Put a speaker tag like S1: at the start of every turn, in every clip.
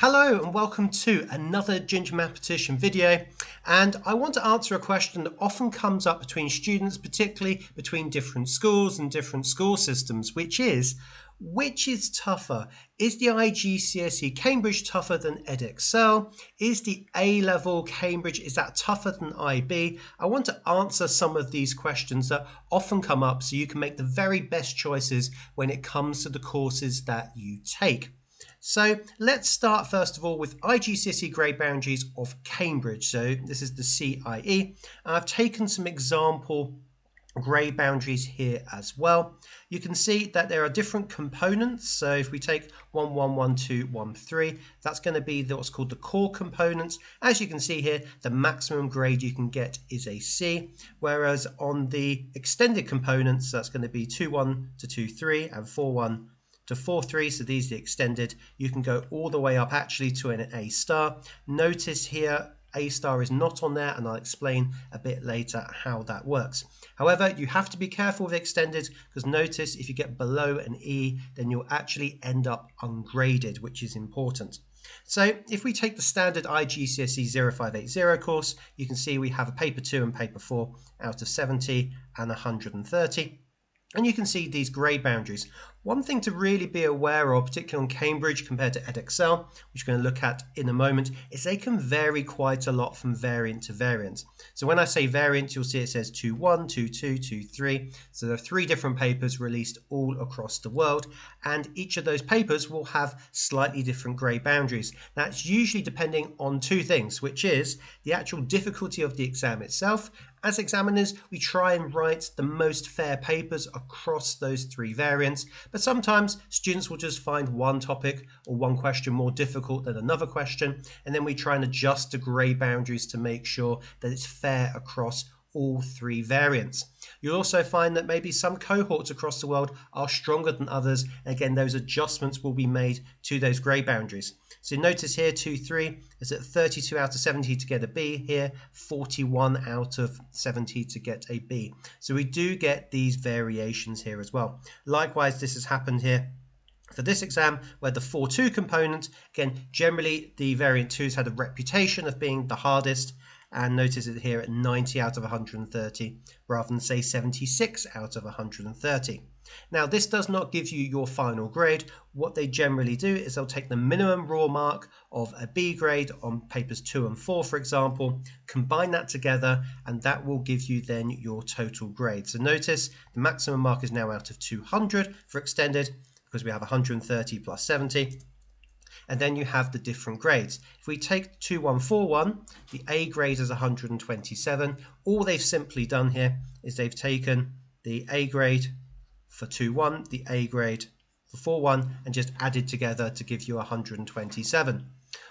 S1: Hello and welcome to another Ginger Mathematician video, and I want to answer a question that often comes up between students, particularly between different schools and different school systems, which is tougher? Is the IGCSE Cambridge tougher than Edexcel? Is the A-level Cambridge, is that tougher than IB? I want to answer some of these questions that often come up so you can make the very best choices when it comes to the courses that you take. So let's start first of all with IGCSE grade boundaries of Cambridge. So this is the CIE. I've taken some example grade boundaries here as well. You can see that there are different components. So if we take 1, 1, 1, 2, 1, 3, that's going to be what's called the core components. As you can see here, the maximum grade you can get is a C, whereas on the extended components, that's going to be 2, 1 to 2, 3 and 4, 1 to 4, 3, so these are the extended. You can go all the way up actually to an A-star. Notice here A-star is not on there, and I'll explain a bit later how that works. However, you have to be careful with extended, because notice if you get below an E, then you'll actually end up ungraded, which is important. So if we take the standard IGCSE 0580 course, you can see we have a paper 2 and paper 4 out of 70 and 130. And you can see these grade boundaries. One thing to really be aware of, particularly on Cambridge compared to Edexcel, which we're going to look at in a moment, is they can vary quite a lot from variant to variant. So when I say variant, you'll see it says 2.1, 2.2, 2.3. So there are 3 different papers released all across the world, and each of those papers will have slightly different grade boundaries. That's usually depending on 2 things, which is the actual difficulty of the exam itself. As examiners, we try and write the most fair papers across those 3 variants, but sometimes students will just find one topic or one question more difficult than another question, and then we try and adjust the grade boundaries to make sure that it's fair across all 3 variants. You'll also find that maybe some cohorts across the world are stronger than others, and again those adjustments will be made to those grade boundaries. So notice here 2.3 is at 32 out of 70 to get a B, here 41 out of 70 to get a B. So we do get these variations here as well. Likewise, this has happened here for this exam, where the 4.2 component, again generally the variant 2's had a reputation of being the hardest, and notice it here at 90 out of 130 rather than say 76 out of 130. Now this does not give you your final grade. What they generally do is they'll take the minimum raw mark of a B grade on papers 2 and 4, for example, combine that together, and that will give you then your total grade. So notice the maximum mark is now out of 200 for extended, because we have 130 plus 70. And then you have the different grades. If we take 2141, the A grade is 127. All they've simply done here is they've taken the A grade for 2.1, the A grade for 4.1, and just added together to give you 127.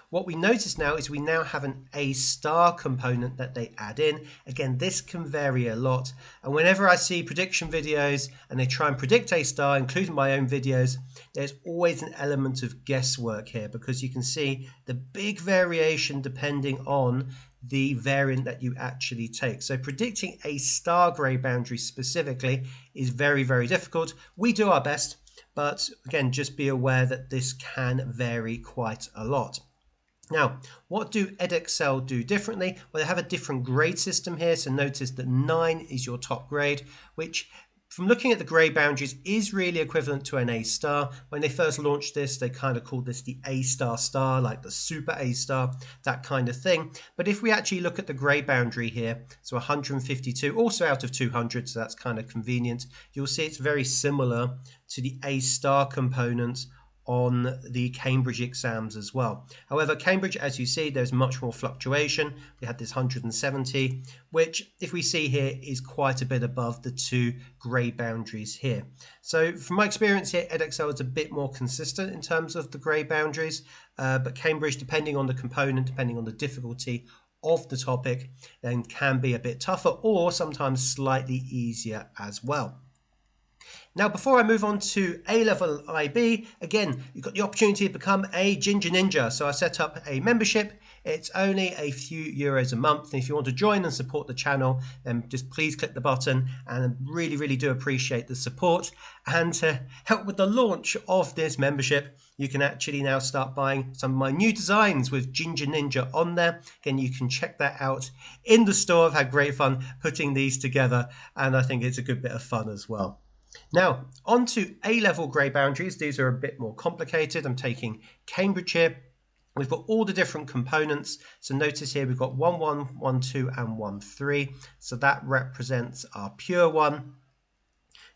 S1: What we notice now is we now have an A-star component that they add in. Again, this can vary a lot. And whenever I see prediction videos and they try and predict A-star, including my own videos, there's always an element of guesswork here, because you can see the big variation depending on the variant that you actually take. So predicting A-star grade boundary specifically is very, very difficult. We do our best, but again, just be aware that this can vary quite a lot. Now, what do Edexcel do differently? Well, they have a different grade system here. So notice that 9 is your top grade, which from looking at the grade boundaries is really equivalent to an A-star. When they first launched this, they kind of called this the A-star star, like the super A-star, that kind of thing. But if we actually look at the grade boundary here, so 152, also out of 200, so that's kind of convenient, you'll see it's very similar to the A-star component on the Cambridge exams as well. However, Cambridge, as you see, there's much more fluctuation. We had this 170, which if we see here is quite a bit above the 2 grade boundaries here. So from my experience here, Edexcel is a bit more consistent in terms of the grade boundaries, but Cambridge, depending on the component, depending on the difficulty of the topic, then can be a bit tougher or sometimes slightly easier as well. Now, before I move on to A-level IB, again, you've got the opportunity to become a Ginger Ninja. So I set up a membership. It's only a few euros a month. And if you want to join and support the channel, then just please click the button. And I really, really do appreciate the support. And to help with the launch of this membership, you can actually now start buying some of my new designs with Ginger Ninja on there. Again, you can check that out in the store. I've had great fun putting these together, and I think it's a good bit of fun as well. Now, on to A-level grade boundaries. These are a bit more complicated. I'm taking Cambridge here. We've got all the different components. So notice here we've got 1-1, 1-2, and 1-3. So that represents our pure 1.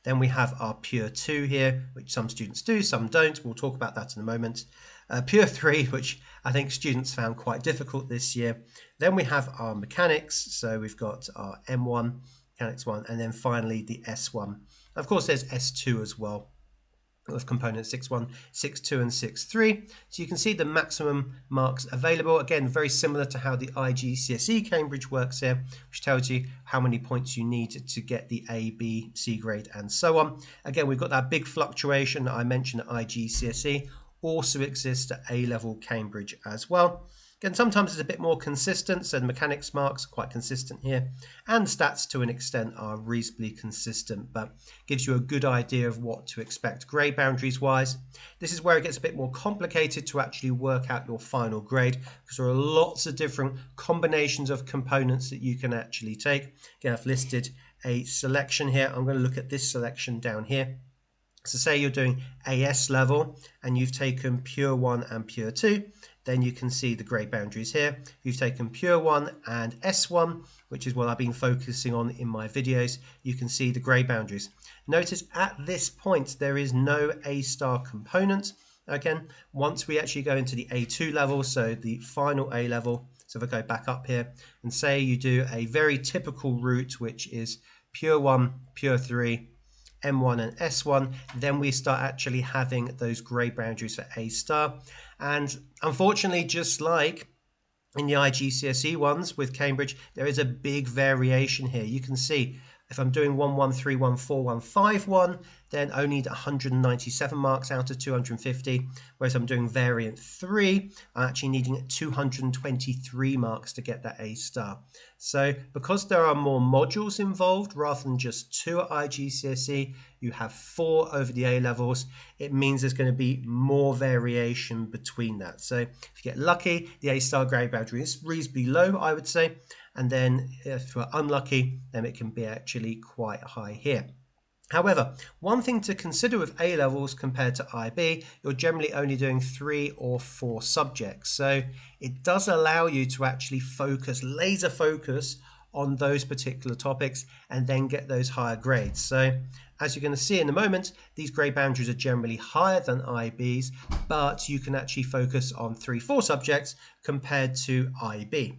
S1: Then we have our pure 2 here, which some students do, some don't. We'll talk about that in a moment. Pure 3, which I think students found quite difficult this year. Then we have our mechanics. So we've got our M1, mechanics 1, and then finally the S1. Of course, there's S2 as well, of components 6.1, 6.2, and 6.3. So you can see the maximum marks available. Again, very similar to how the IGCSE Cambridge works here, which tells you how many points you need to get the A, B, C grade, and so on. Again, we've got that big fluctuation that I mentioned at IGCSE, also exists at A-level Cambridge as well. Again, sometimes it's a bit more consistent, so the mechanics marks are quite consistent here, and stats to an extent are reasonably consistent, but gives you a good idea of what to expect grade boundaries wise. This is where it gets a bit more complicated to actually work out your final grade, because there are lots of different combinations of components that you can actually take. Again, I've listed a selection here. I'm going to look at this selection down here. So say you're doing AS level and you've taken pure 1 and pure 2, then you can see the grade boundaries here. You've taken pure 1 and S1, which is what I've been focusing on in my videos. You can see the grade boundaries. Notice at this point there is no A-star component. Again, once we actually go into the A2 level, so the final A level, so if I go back up here and say you do a very typical route, which is pure 1, pure 3, M1 and S1, then we start actually having those grade boundaries for A-star. And unfortunately, just like in the IGCSE ones with Cambridge, there is a big variation here. You can see if I'm doing 1-1, 3-1, 4-1, 5-1, then I only need 197 marks out of 250, whereas I'm doing variant 3, I'm actually needing 223 marks to get that A-star. So because there are more modules involved rather than just 2 at IGCSE, you have 4 over the A levels, it means there's going to be more variation between that. So if you get lucky, the A-star grade boundary is reasonably low, I would say. And then if we're unlucky, then it can be actually quite high here. However, one thing to consider with A levels compared to IB, you're generally only doing 3 or 4 subjects. So it does allow you to actually focus, laser focus on those particular topics and then get those higher grades. So as you're going to see in a moment, these grade boundaries are generally higher than IB's, but you can actually focus on 3-4 subjects compared to IB.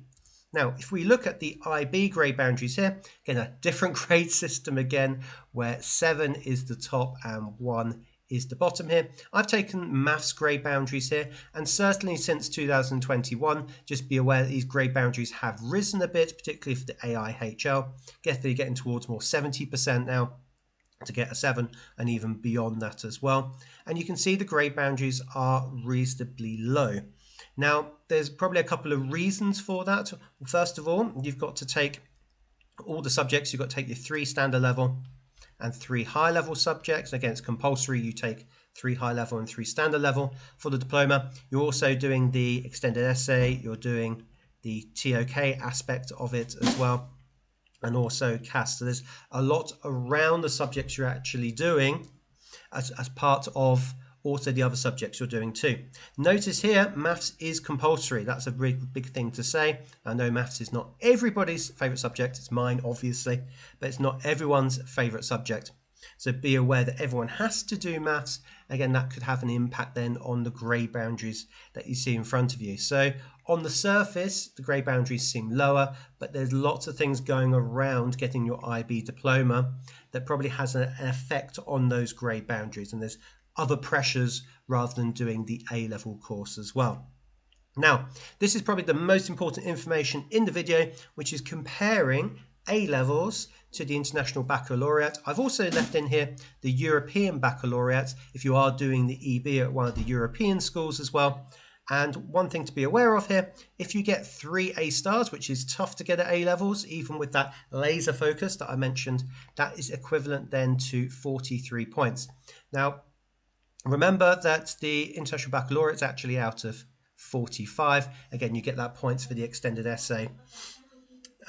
S1: Now, if we look at the IB grade boundaries here, again, a different grade system again, where 7 is the top and 1 is the bottom here. I've taken maths grade boundaries here, and certainly since 2021, just be aware that these grade boundaries have risen a bit, particularly for the AIHL. Guess they're getting towards more 70% now to get a 7 and even beyond that as well. And you can see the grade boundaries are reasonably low. Now, there's probably a couple of reasons for that. First of all, you've got to take all the subjects. You've got to take your 3 standard level and 3 high level subjects. Again, it's compulsory. You take 3 high level and 3 standard level for the diploma. You're also doing the extended essay. You're doing the TOK aspect of it as well, and also CAS. So there's a lot around the subjects you're actually doing as part of also the other subjects you're doing too. Notice here, maths is compulsory. That's a big thing to say. I know maths is not everybody's favourite subject. It's mine, obviously, but it's not everyone's favourite subject. So be aware that everyone has to do maths. Again, that could have an impact then on the grade boundaries that you see in front of you. So on the surface, the grade boundaries seem lower, but there's lots of things going around getting your IB diploma that probably has an effect on those grade boundaries. And there's other pressures rather than doing the A-level course as well. Now, this is probably the most important information in the video, which is comparing A-levels to the International Baccalaureate. I've also left in here the European Baccalaureate if you are doing the EB at one of the European schools as well. And one thing to be aware of here, if you get 3 A-stars, which is tough to get at A-levels, even with that laser focus that I mentioned, that is equivalent then to 43 points. Now, remember that the International Baccalaureate is actually out of 45. Again, you get that points for the extended essay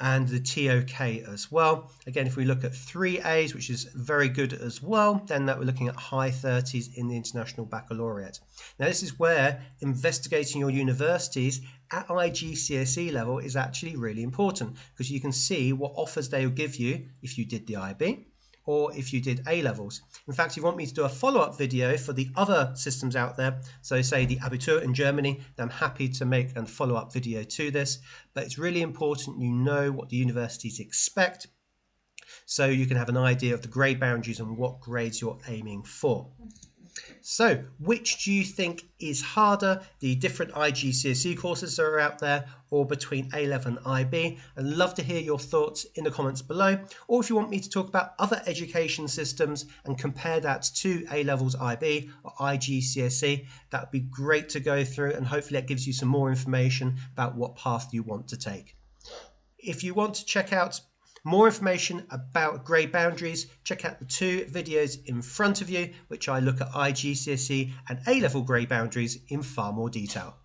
S1: and the TOK as well. Again, if we look at 3 A's, which is very good as well, then that we're looking at high 30s in the International Baccalaureate. Now, this is where investigating your universities at IGCSE level is actually really important, because you can see what offers they will give you if you did the IB or if you did A-levels. In fact, if you want me to do a follow-up video for the other systems out there, so say the Abitur in Germany, then I'm happy to make a follow-up video to this. But it's really important you know what the universities expect, so you can have an idea of the grade boundaries and what grades you're aiming for. So, which do you think is harder, the different IGCSE courses that are out there, or between A-level and IB? I'd love to hear your thoughts in the comments below, or if you want me to talk about other education systems and compare that to A-levels IB or IGCSE, that would be great to go through, and hopefully that gives you some more information about what path you want to take. If you want to check out more information about grade boundaries, check out the 2 videos in front of you, which I look at IGCSE and A-level grade boundaries in far more detail.